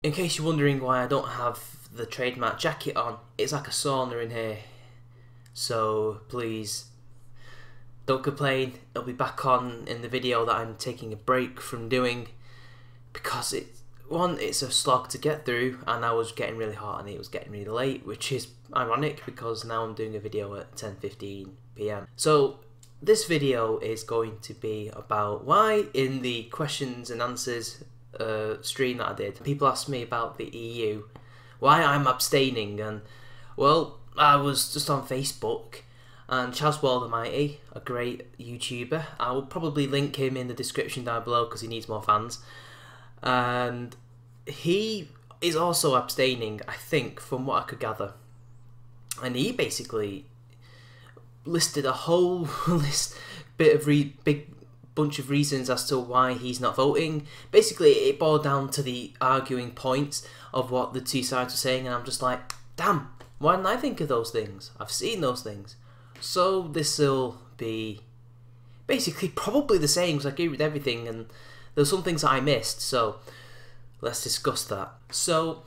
In case you're wondering why I don't have the trademark jacket on, it's like a sauna in here. So please, don't complain. It'll be back on in the video that I'm taking a break from doing, because it's a slog to get through, and I was getting really hot and it was getting really late, which is ironic because now I'm doing a video at 10:15 PM. So this video is going to be about why in the questions and answers stream that I did, people asked me about the EU, why I'm abstaining, and well, I was just on Facebook, and Chaz Almighty, a great YouTuber, I will probably link him in the description down below because he needs more fans, and he is also abstaining, I think, from what I could gather, and he basically listed a whole big bunch of reasons as to why he's not voting. Basically, it boiled down to the arguing points of what the two sides were saying, and I'm just like, damn, why didn't I think of those things? I've seen those things. So this will be basically probably the same, because I agree with everything, and there's some things that I missed, so let's discuss that. So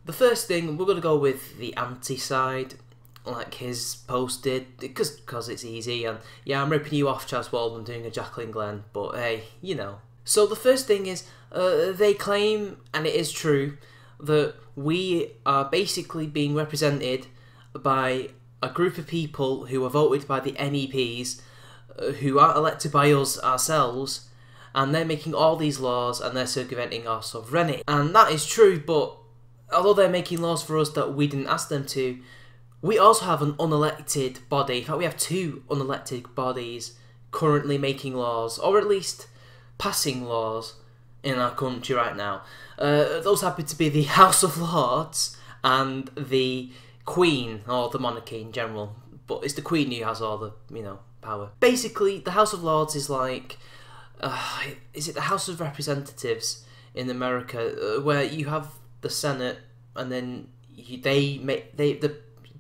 the first thing, we're going to go with the anti-side, like his post did, because it's easy, and yeah, I'm ripping you off, Chaz Wald, I'm doing a Jacqueline Glenn, but hey, you know. So the first thing is, they claim, and it is true, that we are basically being represented by a group of people who are voted by the MEPs, who are elected by us ourselves, and they're making all these laws, and they're circumventing our sovereignty. And that is true, but although they're making laws for us that we didn't ask them to, we also have an unelected body. In fact, we have two unelected bodies currently making laws, or at least passing laws in our country right now. Those happen to be the House of Lords and the Queen, or the monarchy in general. But it's the Queen who has all the, power. Basically, the House of Lords is like, is it the House of Representatives in America, where you have the Senate, and then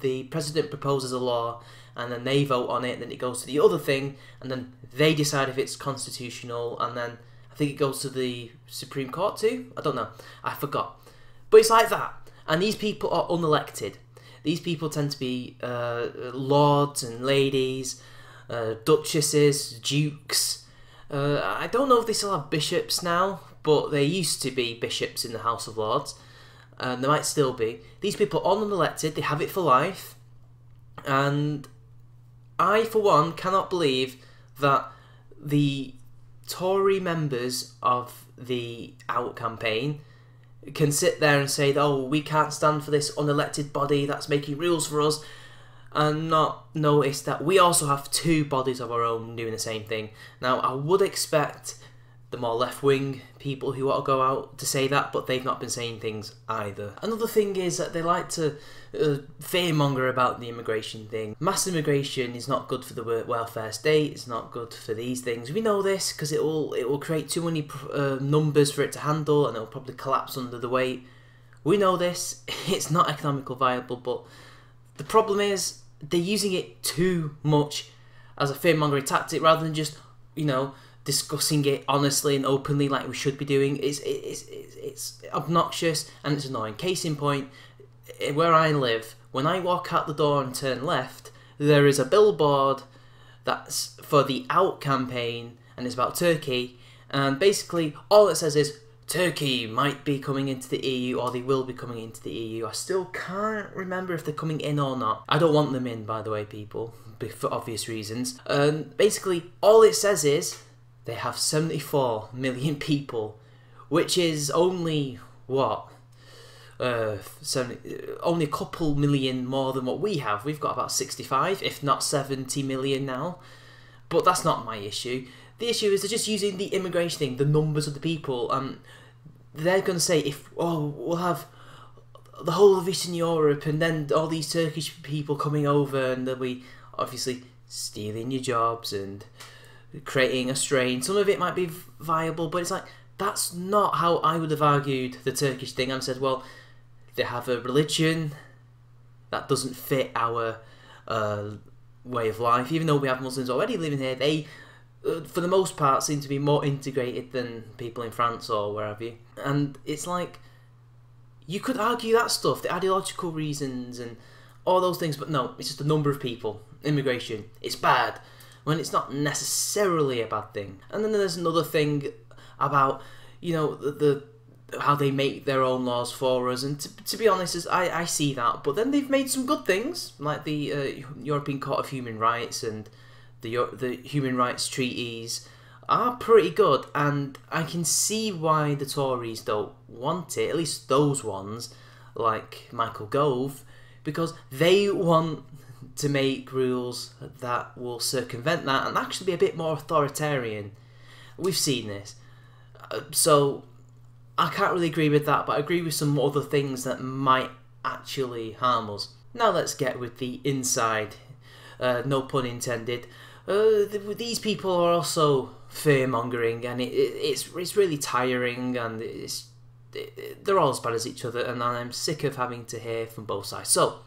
the president proposes a law, and then they vote on it, then it goes to the other thing, and then they decide if it's constitutional, and then I think it goes to the Supreme Court too? I don't know. I forgot. But it's like that. And these people are unelected. These people tend to be lords and ladies, duchesses, dukes. I don't know if they still have bishops now, but there used to be bishops in the House of Lords. And there might still be. These people are unelected, they have it for life, and I, for one, cannot believe that the Tory members of the Out campaign can sit there and say, oh, we can't stand for this unelected body that's making rules for us, and not notice that we also have two bodies of our own doing the same thing. Now, I would expect the more left-wing people who want to go out to say that, but they've not been saying things either. Another thing is that they like to fearmonger about the immigration thing. Mass immigration is not good for the welfare state, it's not good for these things. We know this because it will create too many numbers for it to handle, and it will probably collapse under the weight. We know this, it's not economical viable, but the problem is they're using it too much as a fearmongering tactic rather than just, discussing it honestly and openly like we should be doing. It's obnoxious and it's annoying. Case in point, where I live, when I walk out the door and turn left, there is a billboard that's for the Out campaign, and it's about Turkey, and basically all it says is Turkey might be coming into the EU, or they will be coming into the EU. I still can't remember if they're coming in or not. I don't want them in, by the way, people, for obvious reasons. And basically all it says is they have 74 million people, which is only, what, only a couple million more than what we have. We've got about 65, if not 70 million now. But that's not my issue. The issue is they're just using the immigration thing, the numbers of the people. They're going to say, we'll have the whole of Eastern Europe, and then all these Turkish people coming over, and they'll be obviously stealing your jobs and creating a strain. Some of it might be viable, but it's like, that's not how I would have argued the Turkish thing. I said, well, they have a religion that doesn't fit our way of life. Even though we have Muslims already living here, they, for the most part, seem to be more integrated than people in France or wherever. And it's like, You could argue that stuff, the ideological reasons and all those things, but no, it's just a number of people. Immigration, it's bad, when it's not necessarily a bad thing. And then there's another thing about, you know, the how they make their own laws for us, and to be honest, I see that, but then they've made some good things, like the European Court of Human Rights and the human rights treaties are pretty good, and I can see why the Tories don't want it, at least those ones, like Michael Gove, because they want to make rules that will circumvent that and actually be a bit more authoritarian. We've seen this. So I can't really agree with that, but I agree with some other things that might actually harm us. Now let's get with the inside. No pun intended. These people are also fear-mongering, and it's really tiring, and they're all as bad as each other, and I'm sick of having to hear from both sides. So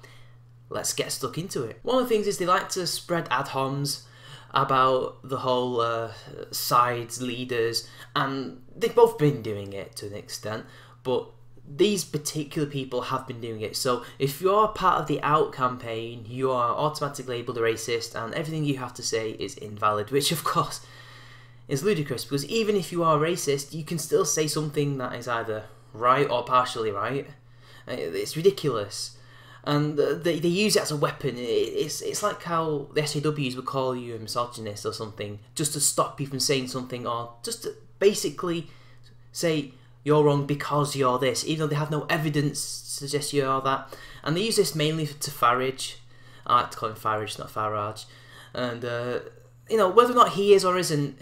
let's get stuck into it. One of the things is they like to spread ad homs about the whole sides leaders, and they've both been doing it to an extent, but these particular people have been doing it. So if you're part of the Out campaign, you are automatically labelled a racist, and everything you have to say is invalid, which of course is ludicrous, because even if you are racist, you can still say something that is either right or partially right. It's ridiculous. And they use it as a weapon. It's like how the SJWs would call you a misogynist or something, just to stop you from saying something, or just to basically say you're wrong because you're this, even though they have no evidence to suggest you are that. And they use this mainly to Farage. I like to call him Farage, not Farage. And you know, whether or not he is or isn't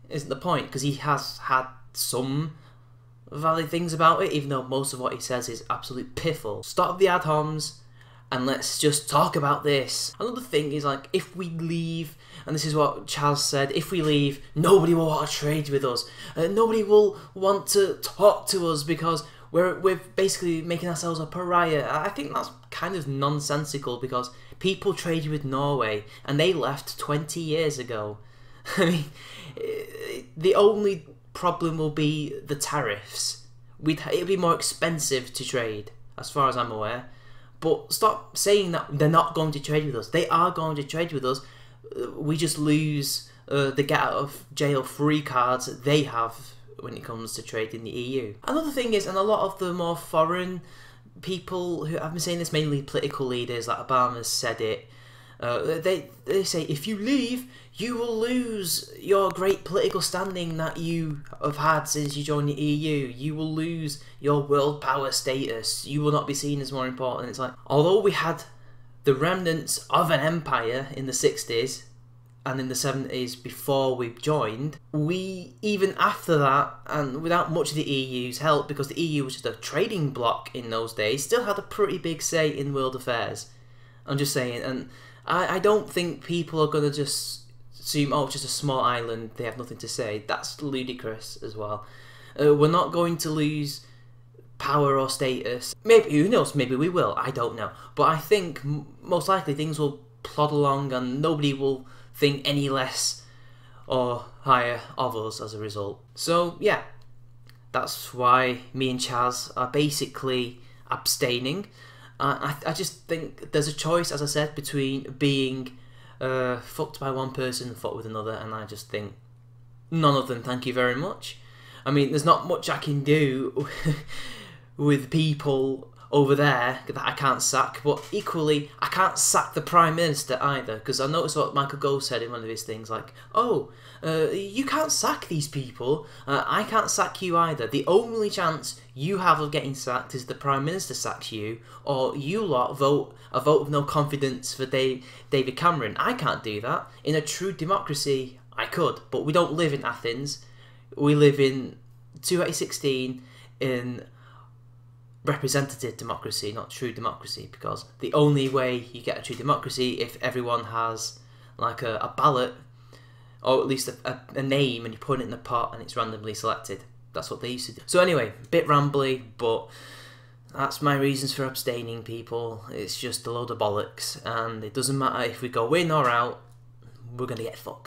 the point, because he has had some valid things about it, even though most of what he says is absolute piffle. Stop the ad homs and let's just talk about this. Another thing is, like, if we leave, and this is what Chaz said, if we leave, nobody will want to trade with us. Nobody will want to talk to us because we're basically making ourselves a pariah. I think that's kind of nonsensical, because people traded with Norway and they left 20 years ago. I mean, the only problem will be the tariffs. It'll be more expensive to trade, as far as I'm aware. But stop saying that they're not going to trade with us. They are going to trade with us. We just lose the get out of jail free cards they have when it comes to trade in the EU. Another thing is, and a lot of the more foreign people who have been saying this, mainly political leaders, like Obama said it, they say if you leave, you will lose your great political standing that you have had since you joined the EU. You will lose your world power status. You will not be seen as more important. It's like, although we had the remnants of an empire in the 60s and in the 70s before we joined, we, even after that, and without much of the EU's help, because the EU was just a trading bloc in those days, still had a pretty big say in world affairs. I'm just saying, and I don't think people are going to just assume, oh, it's just a small island, they have nothing to say. That's ludicrous as well. We're not going to lose power or status. Maybe, who knows, maybe we will, I don't know. But I think most likely things will plod along and nobody will think any less or higher of us as a result. So yeah, that's why me and Chaz are basically abstaining. I just think there's a choice, as I said, between being fucked by one person and fucked with another, and I just think none of them, thank you very much. I mean, there's not much I can do with people over there that I can't sack, but equally I can't sack the Prime Minister either, because I noticed what Michael Gove said in one of his things, like, oh, you can't sack these people, I can't sack you either. The only chance you have of getting sacked is the Prime Minister sacks you, or you lot vote a vote of no confidence for David Cameron. I can't do that. In a true democracy, I could, but we don't live in Athens. We live in 2016 in representative democracy, not true democracy, because the only way you get a true democracy if everyone has like a ballot, or at least a name, and you put it in the pot and it's randomly selected. That's what they used to do. So anyway, bit rambly, but that's my reasons for abstaining, people. It's just a load of bollocks, and it doesn't matter if we go in or out, we're going to get fucked.